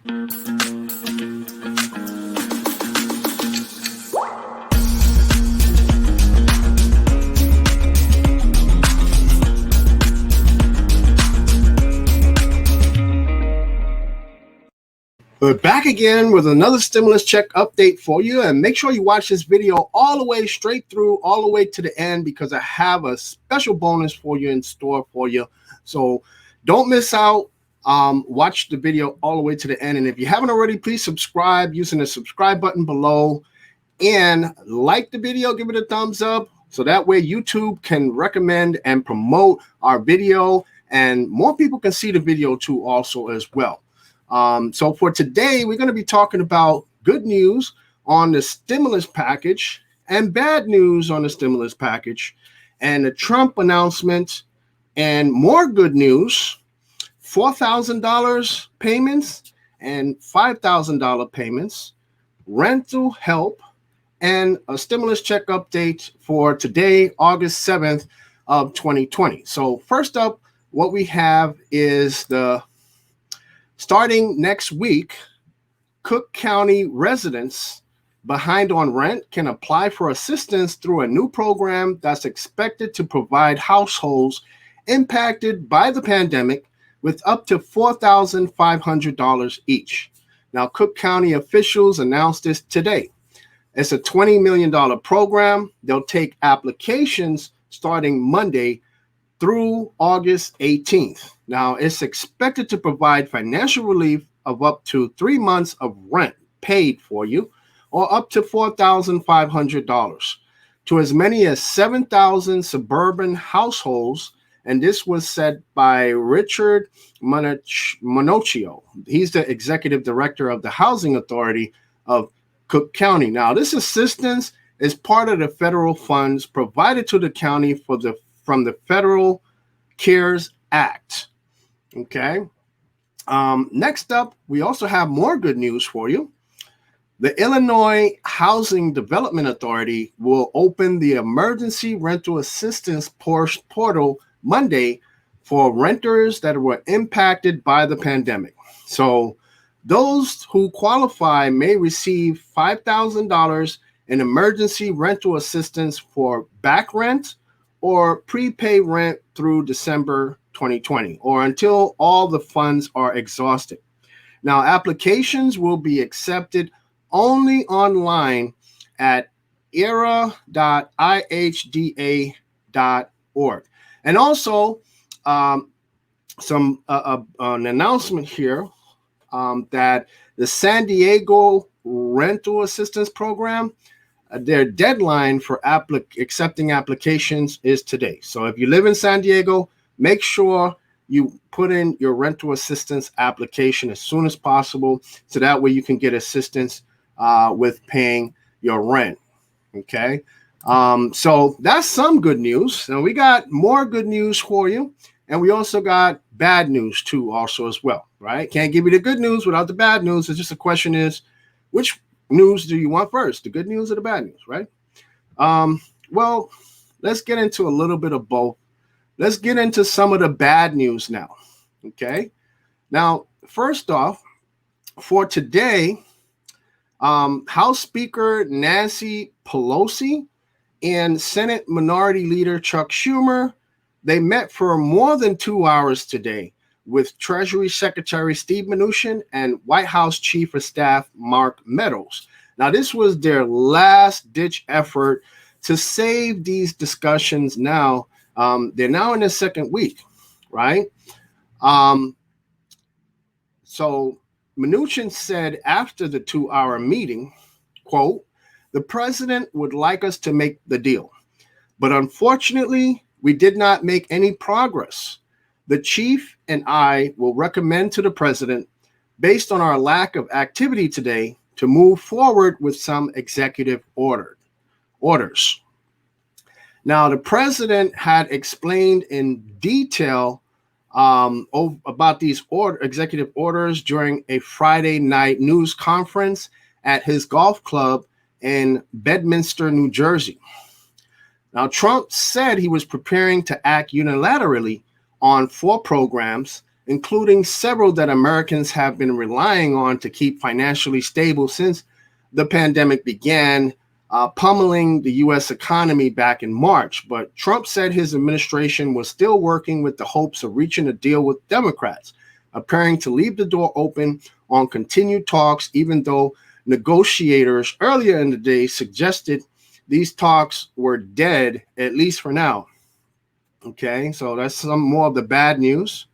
We're back again with another stimulus check update for you, and make sure you watch this video all the way straight through, all the way to the end, because I have a special bonus for you in store for you. So don't miss out. Watch the video all the way to the end, and if you haven't already, please subscribe using the subscribe button below, and like the video, give it a thumbs up, so that way YouTube can recommend and promote our video, and more people can see the video too also as well. So for today, we're going to be talking about good news on the stimulus package and bad news on the stimulus package, and the Trump announcement, and more good news, $4,000 payments and $5,000 payments, rental help, and a stimulus check update for today, August 7th of 2020. So first up, what we have is starting next week, Cook County residents behind on rent can apply for assistance through a new program that's expected to provide households impacted by the pandemic with up to $4,500 each. Now, Cook County officials announced this today. It's a $20 million program. They'll take applications starting Monday through August 18th. Now, it's expected to provide financial relief of up to 3 months of rent paid for you, or up to $4,500 to as many as 7,000 suburban households. And this was said by Richard Monocchio. He's the executive director of the Housing Authority of Cook County. Now, this assistance is part of the federal funds provided to the county from the Federal CARES Act. Okay. Next up, we also have more good news for you. The Illinois Housing Development Authority will open the Emergency Rental Assistance portal Monday for renters that were impacted by the pandemic. So those who qualify may receive $5,000 in emergency rental assistance for back rent or prepay rent through December 2020, or until all the funds are exhausted. Now, applications will be accepted only online at era.ihda.org. And also, an announcement here that the San Diego Rental Assistance Program, their deadline for accepting applications is today. So if you live in San Diego, make sure you put in your rental assistance application as soon as possible, so that way you can get assistance with paying your rent. Okay. So that's some good news. Now we got more good news for you, and we also got bad news too also as well, right? Can't give you the good news without the bad news. It's just a question is, which news do you want first, the good news or the bad news, right? Well, let's get into a little bit of both. Let's get into some of the bad news now. Okay. Now, first off, for today, House Speaker Nancy Pelosi and Senate Minority Leader Chuck Schumer, they met for more than 2 hours today with Treasury Secretary Steve Mnuchin and White House Chief of Staff Mark Meadows. Now, this was their last-ditch effort to save these discussions now. They're now in the second week, right? So Mnuchin said after the 2-hour meeting, quote, "The president would like us to make the deal, but unfortunately, we did not make any progress. The chief and I will recommend to the president, based on our lack of activity today, to move forward with some executive orders." Now, the president had explained in detail about these executive orders during a Friday night news conference at his golf club in Bedminster, New Jersey. Now, Trump said he was preparing to act unilaterally on 4 programs, including several that Americans have been relying on to keep financially stable since the pandemic began, pummeling the U.S. economy back in March. But Trump said his administration was still working with the hopes of reaching a deal with Democrats, appearing to leave the door open on continued talks, even though negotiators earlier in the day suggested these talks were dead, at least for now. Okay, so that's some more of the bad news.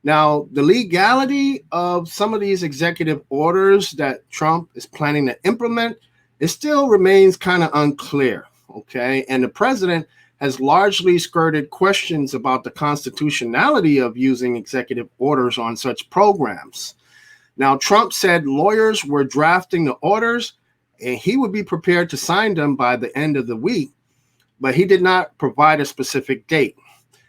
Now, the legality of some of these executive orders that Trump is planning to implement, it still remains kind of unclear, okay? And the president has largely skirted questions about the constitutionality of using executive orders on such programs. Now, Trump said lawyers were drafting the orders and he would be prepared to sign them by the end of the week, but he did not provide a specific date.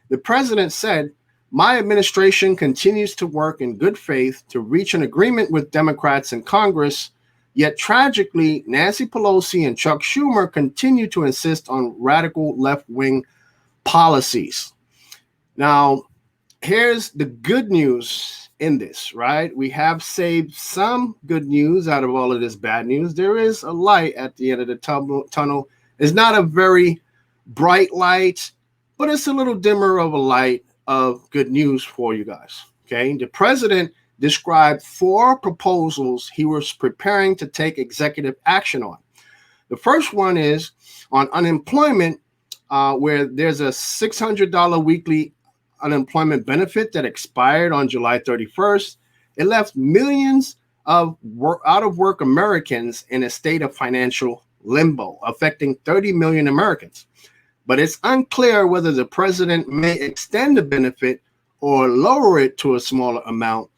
The president said, "My administration continues to work in good faith to reach an agreement with Democrats in Congress, yet tragically, Nancy Pelosi and Chuck Schumer continue to insist on radical left-wing policies." Now, here's the good news in this, right? We have saved some good news out of all of this bad news. There is a light at the end of the tunnel. It's not a very bright light, but it's a little dimmer of a light of good news for you guys. Okay, the president described 4 proposals he was preparing to take executive action on. The first one is on unemployment, where there's a $600 weekly unemployment benefit that expired on July 31st. It left millions of out of work Americans in a state of financial limbo, affecting 30 million Americans. But it's unclear whether the president may extend the benefit or lower it to a smaller amount.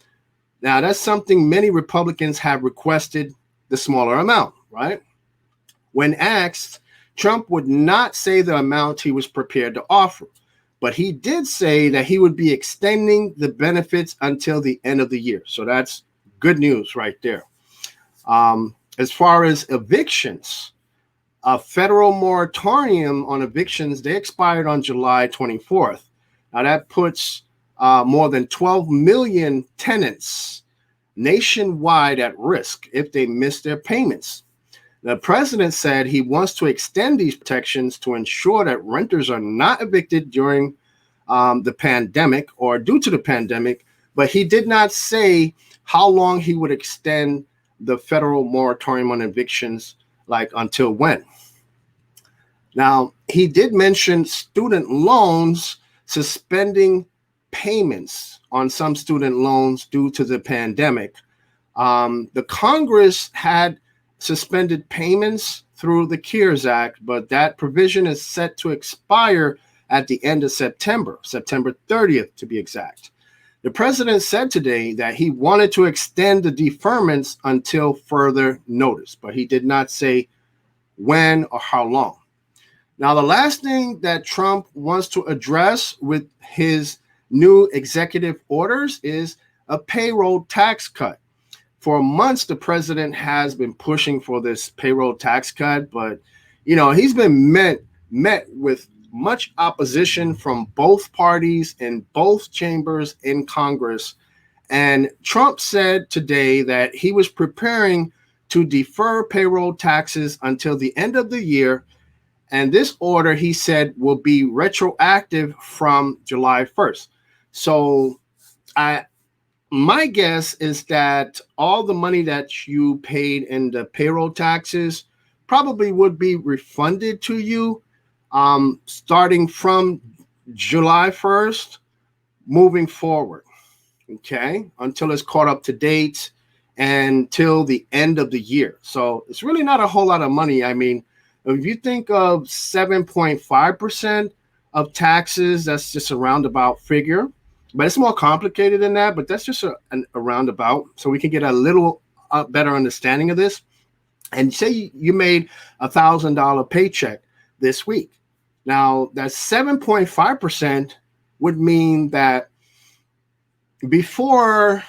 Now, that's something many Republicans have requested, the smaller amount, right? When asked, Trump would not say the amount he was prepared to offer, but he did say that he would be extending the benefits until the end of the year. So that's good news right there. As far as evictions, a federal moratorium on evictions, they expired on July 24th. Now that puts more than 12 million tenants nationwide at risk if they miss their payments. The president said he wants to extend these protections to ensure that renters are not evicted during the pandemic or due to the pandemic, but he did not say how long he would extend the federal moratorium on evictions, like until when. Now, he did mention student loans suspending payments on some student loans due to the pandemic. The Congress had suspended payments through the CARES Act, but that provision is set to expire at the end of September 30th to be exact. The president said today that he wanted to extend the deferments until further notice, but he did not say when or how long. Now, the last thing that Trump wants to address with his new executive orders is a payroll tax cut. For months, the president has been pushing for this payroll tax cut, but, he's been met with much opposition from both parties in both chambers in Congress. And Trump said today that he was preparing to defer payroll taxes until the end of the year. And this order, he said, will be retroactive from July 1st. So my guess is that all the money that you paid in the payroll taxes probably would be refunded to you starting from July 1st, moving forward, okay, until it's caught up to date and till the end of the year. So it's really not a whole lot of money. I mean, if you think of 7.5% of taxes, that's just a roundabout figure. But it's more complicated than that, but that's just a roundabout. So we can get a little better understanding of this. And say you made $1,000 paycheck this week. Now, that 7.5% would mean that before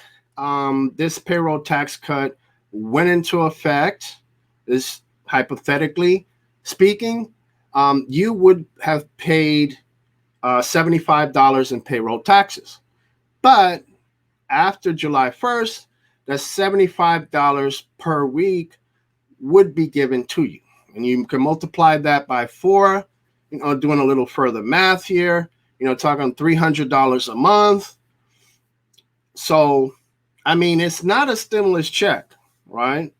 this payroll tax cut went into effect, this hypothetically speaking, you would have paid $75 in payroll taxes. But after July 1st, that $75 per week would be given to you. And you can multiply that by 4, doing a little further math here, talking $300 a month. So, I mean, it's not a stimulus check, right?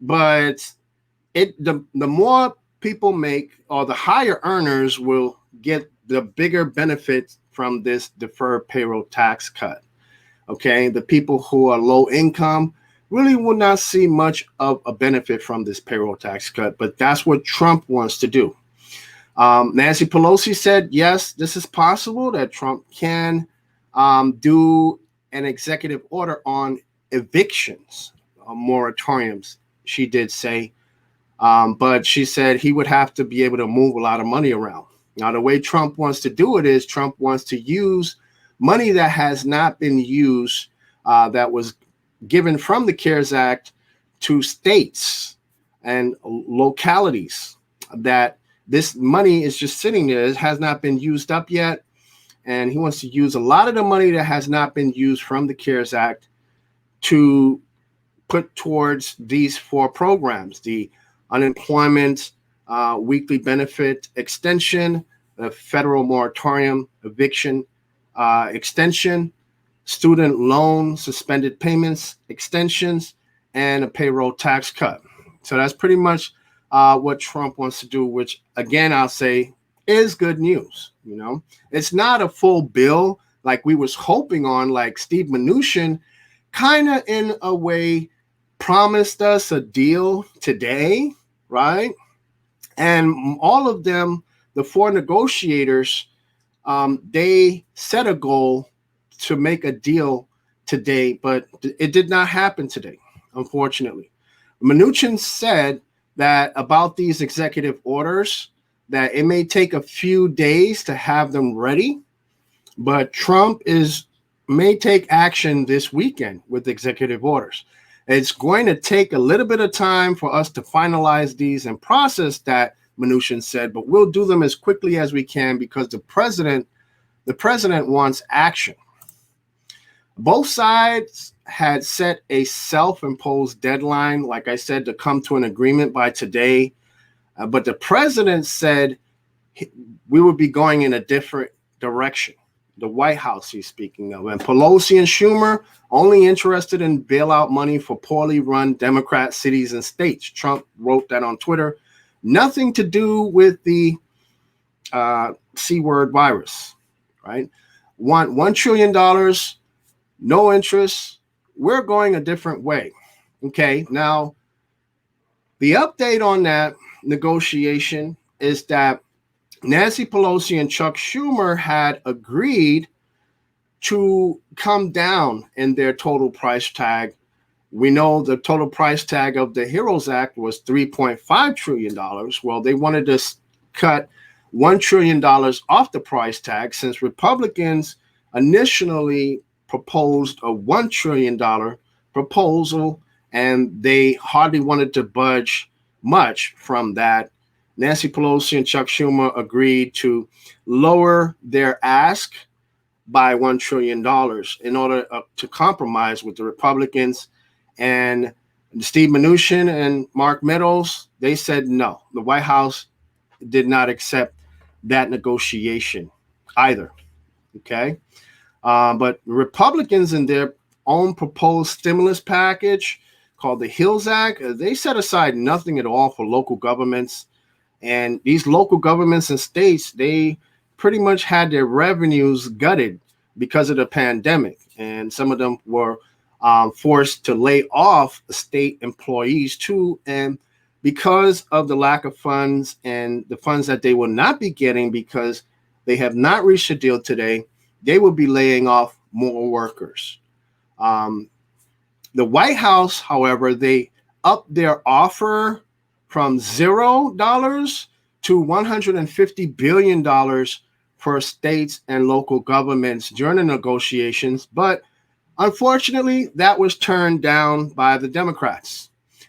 But the more people make, or the higher earners will get the bigger benefit from this deferred payroll tax cut. Okay, the people who are low income really will not see much of a benefit from this payroll tax cut, but that's what Trump wants to do. Nancy Pelosi said, yes, this is possible that Trump can do an executive order on evictions, moratoriums, she did say. But she said he would have to be able to move a lot of money around. Now, the way Trump wants to do it is Trump wants to use money that has not been used, that was given from the CARES Act to states and localities, that this money is just sitting there. It has not been used up yet. And he wants to use a lot of the money that has not been used from the CARES Act to put towards these 4 programs: the unemployment weekly benefit extension, the federal moratorium eviction extension, student loan suspended payments extensions, and a payroll tax cut. So that's pretty much what Trump wants to do, which, again, I'll say is good news. It's not a full bill like we was hoping on, like Steve Mnuchin kind of in a way promised us a deal today, right? And all of them, the 4 negotiators, they set a goal to make a deal today, but it did not happen today, unfortunately. Mnuchin said that about these executive orders, that it may take a few days to have them ready, but Trump may take action this weekend with executive orders. It's going to take a little bit of time for us to finalize these and process that, Mnuchin said, but we'll do them as quickly as we can because the president wants action. Both sides had set a self-imposed deadline, like I said, to come to an agreement by today. But the president said we would be going in a different direction. The White House he's speaking of. And Pelosi and Schumer only interested in bailout money for poorly run Democrat cities and states. Trump wrote that on Twitter. Nothing to do with the C-word virus, right? $1 trillion, no interest. We're going a different way. Okay, now the update on that negotiation is that Nancy Pelosi and Chuck Schumer had agreed to come down in their total price tag. We know the total price tag of the HEROES Act was $3.5 trillion. Well, they wanted to cut $1 trillion off the price tag since Republicans initially proposed a $1 trillion proposal, and they hardly wanted to budge much from that. Nancy Pelosi and Chuck Schumer agreed to lower their ask by $1 trillion in order to compromise with the Republicans. And Steve Mnuchin and Mark Meadows, they said no. The White House did not accept that negotiation either. Okay. But Republicans in their own proposed stimulus package called the HEALS Act, they set aside nothing at all for local governments. And these local governments and states, they pretty much had their revenues gutted because of the pandemic. And some of them were forced to lay off state employees too. And because of the lack of funds and the funds that they will not be getting because they have not reached a deal today, they will be laying off more workers. The White House, however, they upped their offer from $0 to $150 billion for states and local governments during the negotiations. But unfortunately, that was turned down by the Democrats.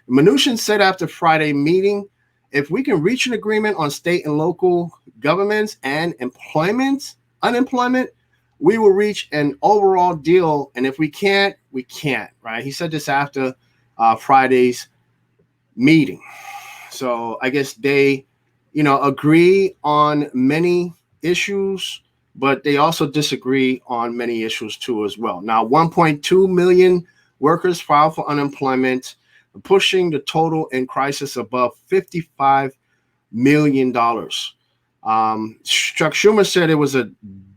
Mnuchin said after Friday meeting, if we can reach an agreement on state and local governments and unemployment, we will reach an overall deal. And if we can't, we can't, right? He said this after Friday's meeting. So I guess they, agree on many issues, but they also disagree on many issues too as well. Now, 1.2 million workers filed for unemployment, pushing the total in crisis above $55 million. Chuck Schumer said it was a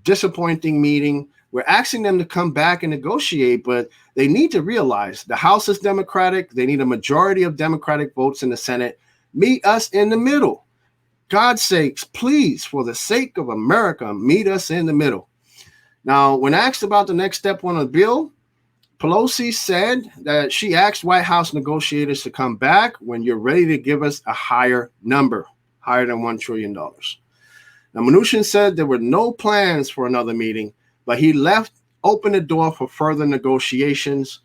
disappointing meeting. We're asking them to come back and negotiate, but they need to realize the House is Democratic. They need a majority of Democratic votes in the Senate. Meet us in the middle. God's sakes, please, for the sake of America, meet us in the middle. Now, when asked about the next step on the bill, Pelosi said that she asked White House negotiators to come back when you're ready to give us a higher number, higher than $1 trillion. Now, Mnuchin said there were no plans for another meeting, but he left open the door for further negotiations.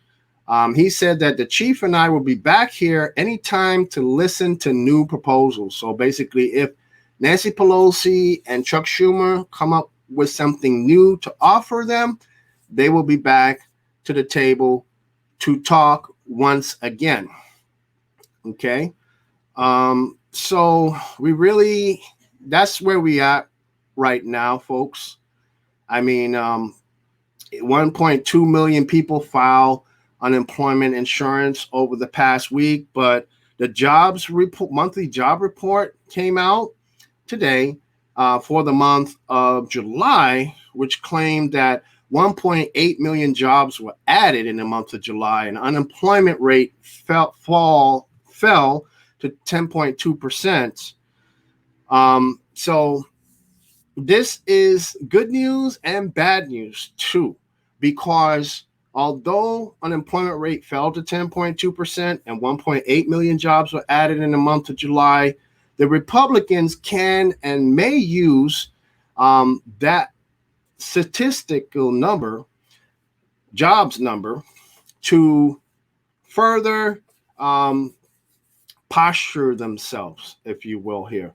He said that the chief and I will be back here anytime to listen to new proposals. So basically, if Nancy Pelosi and Chuck Schumer come up with something new to offer them, they will be back to the table to talk once again. Okay. So that's where we at right now, folks. I mean, 1.2 million people file unemployment insurance over the past week, but the monthly job report came out today for the month of July, which claimed that 1.8 million jobs were added in the month of July, and unemployment rate fell to 10.2%. So this is good news and bad news too, because although unemployment rate fell to 10.2% and 1.8 million jobs were added in the month of July, the Republicans can and may use that statistical number, jobs number, to further posture themselves, if you will, here,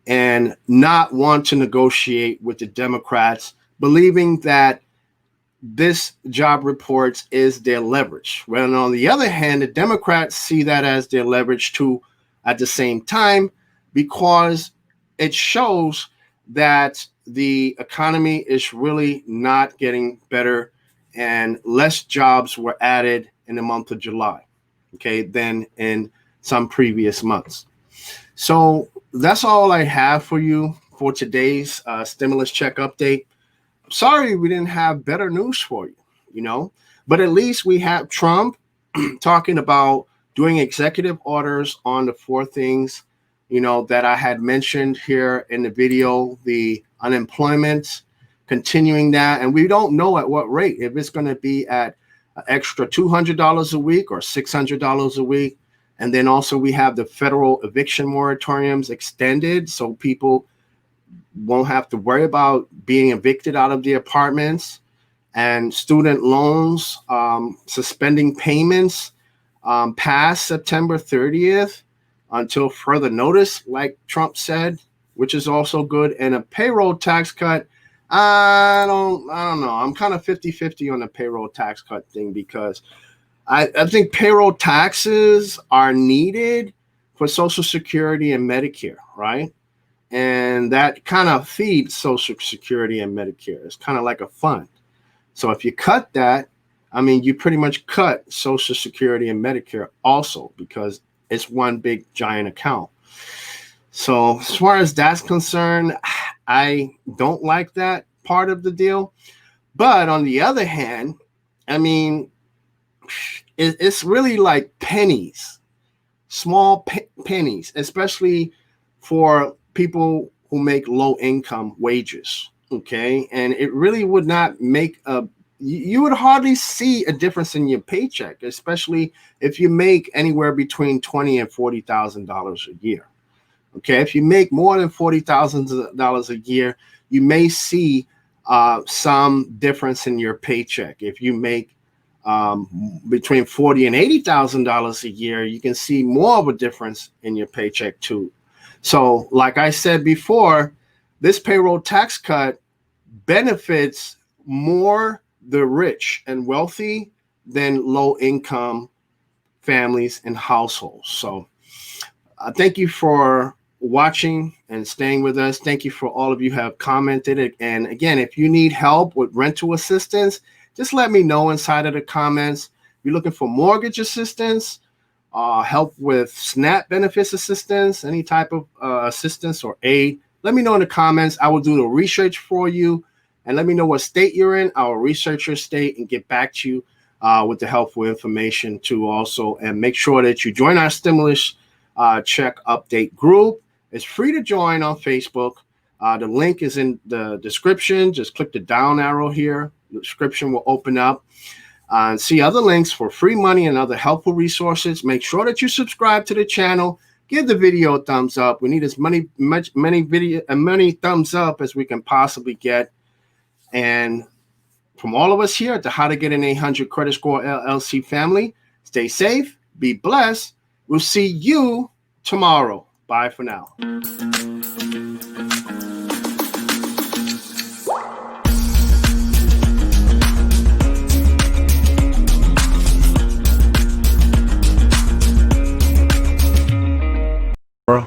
and not want to negotiate with the Democrats, believing that this job report is their leverage. When on the other hand, the Democrats see that as their leverage too at the same time, because it shows that the economy is really not getting better and less jobs were added in the month of July, okay, than in some previous months. So that's all I have for you for today's stimulus check update. Sorry we didn't have better news for you, but at least we have Trump talking about doing executive orders on the four things, that I had mentioned here in the video, the unemployment, continuing that. And we don't know at what rate, if it's going to be at an extra $200 a week or $600 a week. And then also we have the federal eviction moratoriums extended, so people won't have to worry about being evicted out of the apartments, and student loans, suspending payments past September 30th until further notice, like Trump said, which is also good. And a payroll tax cut. I don't know. I'm kind of 50-50 on the payroll tax cut thing, because I think payroll taxes are needed for Social Security and Medicare, right? And that kind of feeds Social Security and Medicare. It's kind of like a fund. So if you cut that, you pretty much cut Social Security and Medicare also, because it's one big giant account. So as far as that's concerned, I don't like that part of the deal. But on the other hand, it's really like pennies, small pennies, especially for people who make low income wages. Okay. And it really would not make you would hardly see a difference in your paycheck, especially if you make anywhere between $20,000 and $40,000 a year. Okay. If you make more than $40,000 a year, you may see some difference in your paycheck. If you make between $40,000 and $80,000 a year, you can see more of a difference in your paycheck too. So, like I said before, this payroll tax cut benefits more the rich and wealthy than low income families and households. So thank you for watching and staying with us. Thank you for all of you who have commented. And again, if you need help with rental assistance, just let me know inside of the comments. If you're looking for mortgage assistance, help with SNAP benefits assistance, any type of assistance or aid, let me know in the comments. I will do the research for you, and let me know what state you're in. I will research your state and get back to you with the helpful information too also. And make sure that you join our stimulus check update group. It's free to join on Facebook. The link is in the description. Just click the down arrow here. The description will open up and see other links for free money and other helpful resources. Make sure that you subscribe to the channel. Give the video a thumbs up. We need as many thumbs up as we can possibly get. And from all of us here at the How to Get an 800 Credit Score LLC family, stay safe, be blessed. We'll see you tomorrow. Bye for now.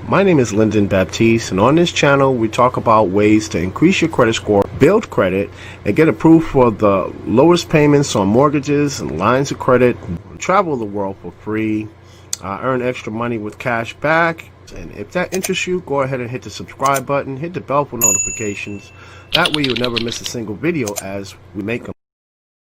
My name is Lyndon Baptiste, and on this channel we talk about ways to increase your credit score, build credit, and get approved for the lowest payments on mortgages and lines of credit, travel the world for free, earn extra money with cash back. And if that interests you, go ahead and hit the subscribe button, hit the bell for notifications. That way you'll never miss a single video as we make them.